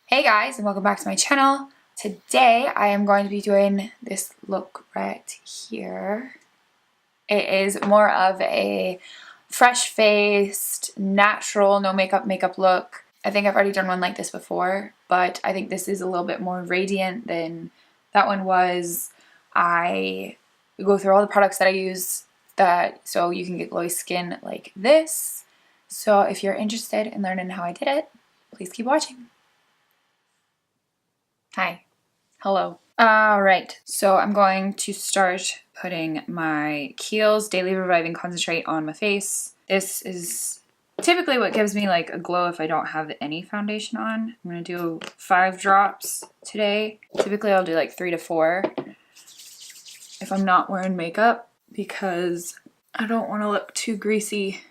Hey guys, and welcome back to my channel. Today I am going to be doing this look right here. It is more of a fresh-faced, natural, no makeup look. I think I've already done one like this before, but I think this is a little bit more radiant than that one was. I go through all the products that I use so you can get glowy skin like this. So if you're interested in learning how I did it, please keep watching. Hi. Hello. Alright, so I'm going to start putting my Kiehl's Daily Reviving Concentrate on my face. This is typically what gives me like a glow if I don't have any foundation on. I'm going to do 5 drops today. Typically I'll do like 3 to 4 if I'm not wearing makeup because I don't want to look too greasy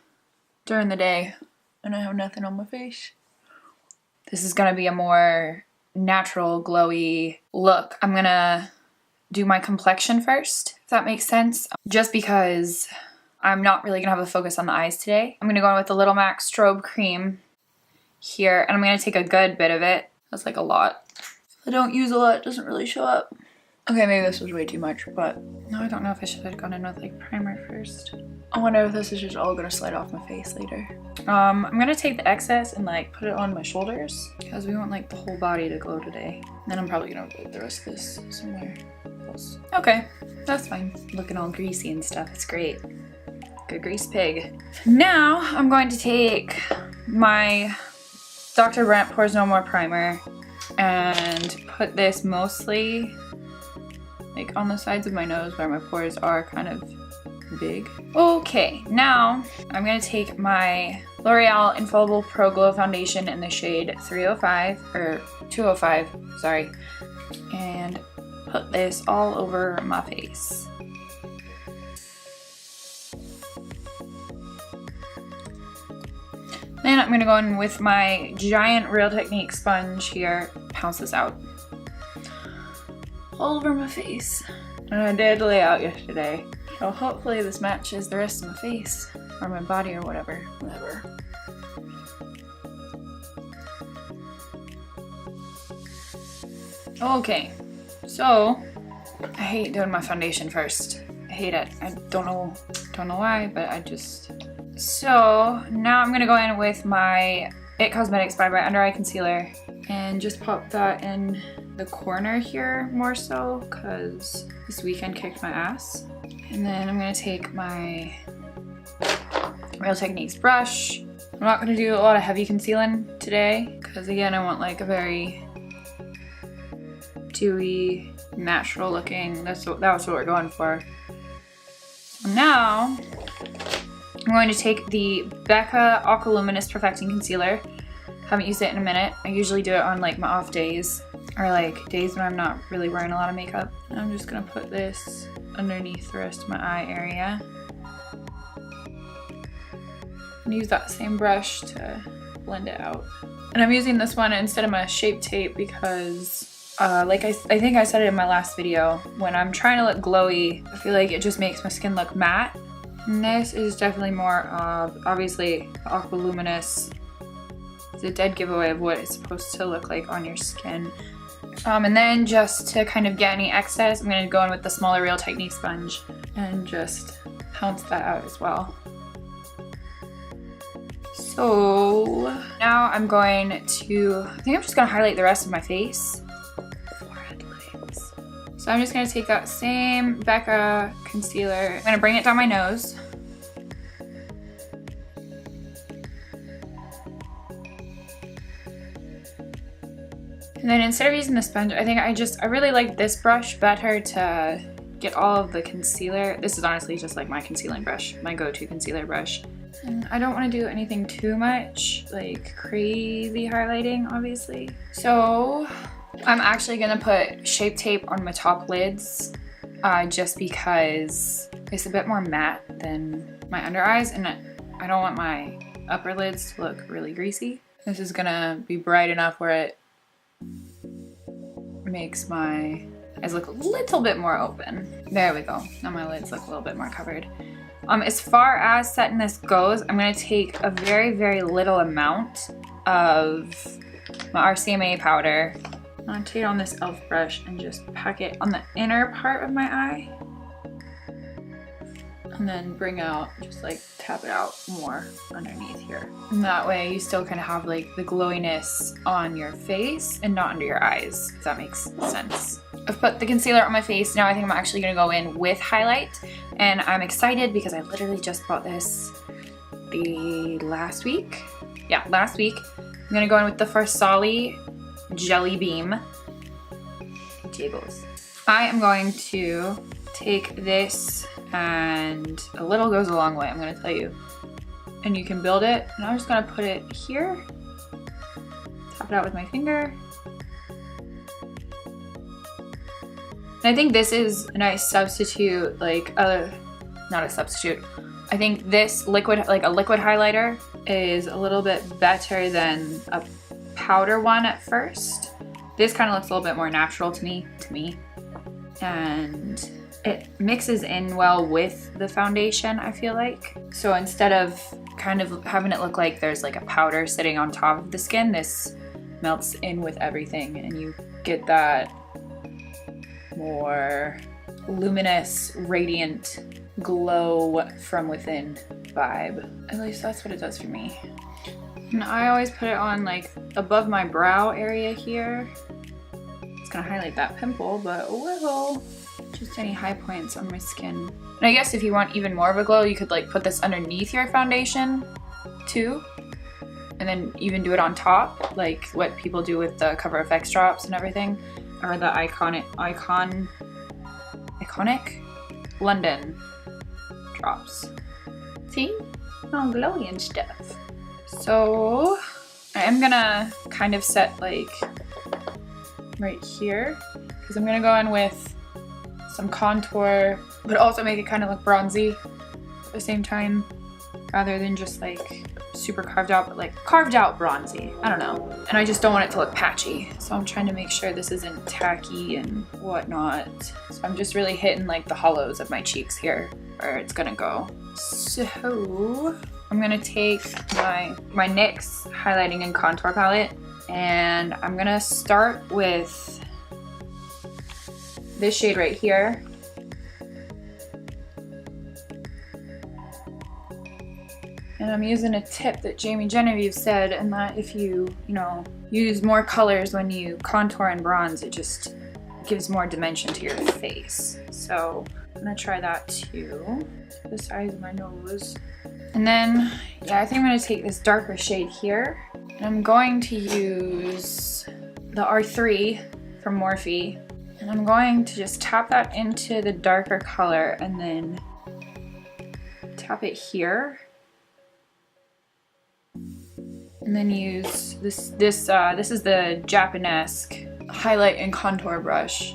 during the day and I have nothing on my face. This is going to be a more natural glowy look. I'm gonna do my complexion first, if that makes sense, just because I'm not really gonna have a focus on the eyes today. I'm gonna go in with the Little Mac Strobe cream here, and I'm gonna take a good bit of it. That's like a lot. If I don't use a lot, it doesn't really show up. Okay, maybe this was way too much, but no, I don't know if I should have gone in with like primer first. I wonder if this is just all gonna slide off my face later. I'm gonna take the excess and like put it on my shoulders because we want like the whole body to glow today. And then I'm probably gonna put the rest of this somewhere else. Okay, that's fine. Looking all greasy and stuff, it's great. Good grease pig. Now I'm going to take my Dr. Brandt Pores No More primer and put this mostly like on the sides of my nose where my pores are kind of big. Okay, now I'm gonna take my L'Oreal Infallible Pro Glow Foundation in the shade 305, or 205, sorry, and put this all over my face. Then I'm gonna go in with my giant Real Technique sponge here, pounce this out all over my face. And I did lay out yesterday, so hopefully this matches the rest of my face or my body or whatever. Okay, so I hate doing my foundation first. I hate it. I don't know why, but I just. So now I'm gonna go in with my It Cosmetics Bye Bye Under Eye Concealer and just pop that in the corner here more so because this weekend kicked my ass. And then I'm gonna take my Real Techniques brush. I'm not gonna do a lot of heavy concealing today because again I want like a very dewy, natural looking. That was what we're going for. So now I'm going to take the Becca Aqualuminous Perfecting Concealer. Haven't used it in a minute. I usually do it on like my off days or like days when I'm not really wearing a lot of makeup. And I'm just gonna put this underneath the rest of my eye area. And use that same brush to blend it out. And I'm using this one instead of my Shape Tape because like I think I said it in my last video, when I'm trying to look glowy, I feel like it just makes my skin look matte. And this is definitely more of, obviously, Aqualuminous. It's a dead giveaway of what it's supposed to look like on your skin. And then just to kind of get any excess, I'm going to go in with the smaller Real Technique sponge and just pounce that out as well. So now I'm going to, I think I'm just going to highlight the rest of my face. Forehead lines. So I'm just going to take that same Becca concealer. I'm going to bring it down my nose. And then instead of using the sponge, I think I really like this brush better to get all of the concealer. This is honestly just like my concealing brush, my go-to concealer brush. And I don't want to do anything too much, like crazy highlighting, obviously. So I'm actually gonna put Shape Tape on my top lids just because it's a bit more matte than my under eyes and I don't want my upper lids to look really greasy. This is gonna be bright enough where it makes my eyes look a little bit more open. There we go. Now my lids look a little bit more covered. As far as setting this goes, I'm gonna take a very, very little amount of my RCMA powder. I'm gonna take it on this e.l.f. brush and just pack it on the inner part of my eye. And then bring out, just like tap it out more underneath here. And that way you still kind of have like the glowiness on your face and not under your eyes, if that makes sense. I've put the concealer on my face. Now I think I'm actually gonna go in with highlight. And I'm excited because I literally just bought this the last week. Yeah, last week. I'm gonna go in with the Farsali Jelly Beam. Jables. I am going to take this, and a little goes a long way, I'm gonna tell you. And you can build it, and I'm just gonna put it here. Tap it out with my finger. And I think this is a nice substitute, like not a substitute. I think this liquid, like a liquid highlighter, is a little bit better than a powder one at first. This kind of looks a little bit more natural to me. And it mixes in well with the foundation, I feel like. So instead of kind of having it look like there's like a powder sitting on top of the skin, this melts in with everything and you get that more luminous, radiant glow from within vibe. At least that's what it does for me. And I always put it on like above my brow area here. It's gonna highlight that pimple, but well, just any high points on my skin. And I guess if you want even more of a glow, you could like put this underneath your foundation too. And then even do it on top, like what people do with the Cover FX drops and everything. Or the iconic London drops. See? All glowy and stuff. So I am gonna kind of set like right here, because I'm gonna go in with some contour, but also make it kind of look bronzy at the same time, rather than just like super carved out, but like carved out bronzy. I don't know. And I just don't want it to look patchy. So I'm trying to make sure this isn't tacky and whatnot. So I'm just really hitting like the hollows of my cheeks here where it's gonna go. So I'm gonna take my NYX highlighting and contour palette, and I'm gonna start with this shade right here. And I'm using a tip that Jamie Genevieve said, and that if you use more colors when you contour and bronze, it just gives more dimension to your face. So I'm gonna try that too. The size of my nose. And then, yeah, I think I'm gonna take this darker shade here. And I'm going to use the R3 from Morphe. And I'm going to just tap that into the darker color and then tap it here. And then use this is the Japonesque highlight and contour brush.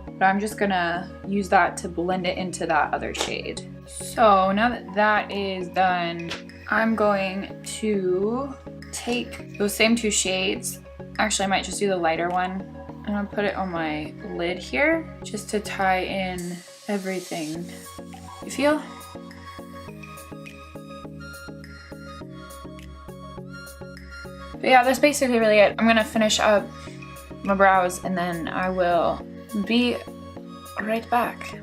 But I'm just gonna use that to blend it into that other shade. So now that that is done, I'm going to take those same two shades. Actually, I might just do the lighter one. I'm gonna put it on my lid here just to tie in everything. You feel? But yeah, that's basically really it. I'm gonna finish up my brows and then I will be right back.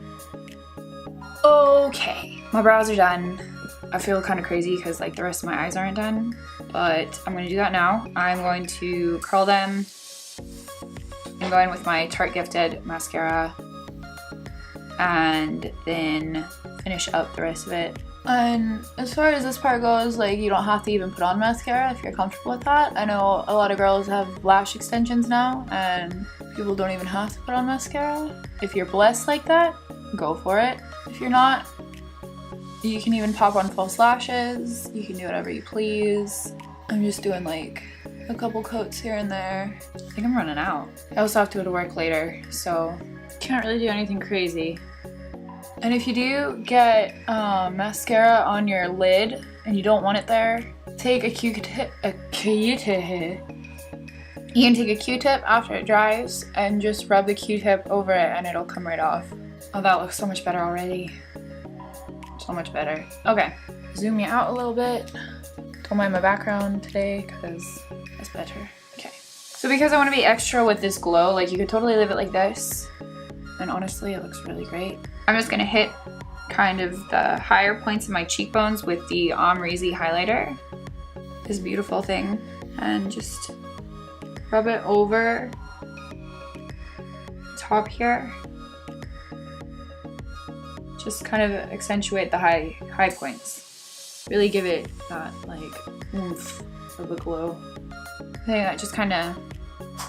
Okay, my brows are done. I feel kind of crazy because like the rest of my eyes aren't done, but I'm gonna do that now. I'm going to curl them and go in with my Tarte Gifted mascara and then finish up the rest of it. And as far as this part goes, like you don't have to even put on mascara if you're comfortable with that. I know a lot of girls have lash extensions now and people don't even have to put on mascara. If you're blessed like that, go for it. If you're not, you can even pop on false lashes. You can do whatever you please. I'm just doing like a couple coats here and there. I think I'm running out. I also have to go to work later, so can't really do anything crazy. And if you do get mascara on your lid and you don't want it there, take a Q-tip. You can take a Q-tip after it dries and just rub the Q-tip over it and it'll come right off. Oh, that looks so much better already. So much better. Okay, zoom you out a little bit. Don't mind my background today because that's better. Okay. So because I want to be extra with this glow, like you could totally leave it like this. And honestly, it looks really great. I'm just gonna hit kind of the higher points of my cheekbones with the AMREZY highlighter. This beautiful thing. And just rub it over top here. Just kind of accentuate the high points. Really give it that like oomph of a glow. I think that just kind of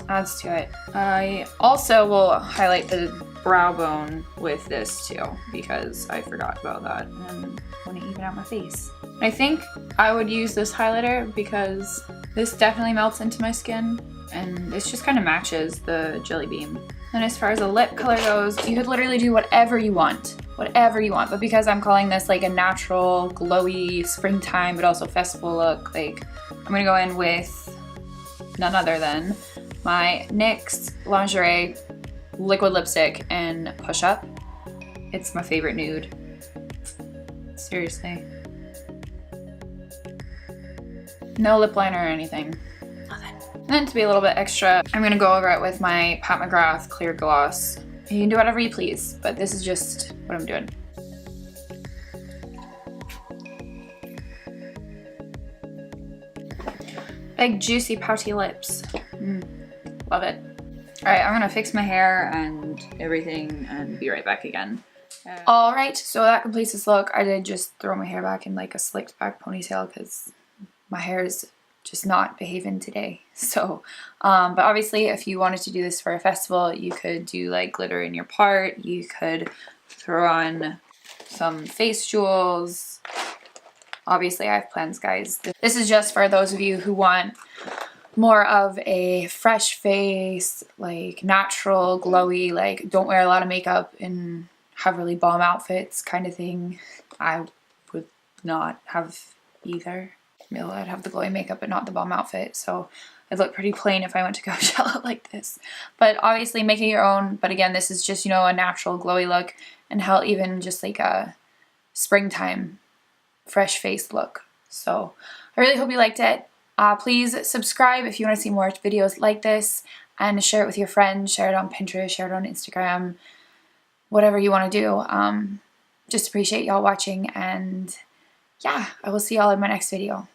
adds to it. I also will highlight the brow bone with this too because I forgot about that and want to even out my face. I think I would use this highlighter because this definitely melts into my skin and this just kind of matches the Jelly Beam. And as far as a lip color goes, you could literally do whatever you want. Whatever you want, but because I'm calling this like a natural, glowy, springtime, but also festival look, like I'm gonna go in with none other than my NYX Lingerie liquid lipstick in Push Up. It's my favorite nude. Seriously. No lip liner or anything. Nothing. And then to be a little bit extra, I'm gonna go over it with my Pat McGrath Clear Gloss. You can do whatever you please, but this is just what I'm doing. Big juicy pouty lips. Love it. Alright, I'm gonna fix my hair and everything and be right back again. Alright, so that completes this look. I did just throw my hair back in like a slicked back ponytail because my hair is just not behaving today. So, but obviously if you wanted to do this for a festival, you could do like glitter in your part. You could throw on some face jewels. Obviously I have plans, guys. This is just for those of you who want more of a fresh face, like natural, glowy, like don't wear a lot of makeup and have really bomb outfits kind of thing. I would not have either. I'd have the glowy makeup but not the bomb outfit, so I'd look pretty plain if I went to Coachella like this. But obviously make it your own, but again this is just, you know, a natural glowy look and hell even just like a springtime fresh face look. So I really hope you liked it. Please subscribe if you want to see more videos like this and share it with your friends, share it on Pinterest, share it on Instagram, whatever you want to do. Just appreciate y'all watching and yeah, I will see y'all in my next video.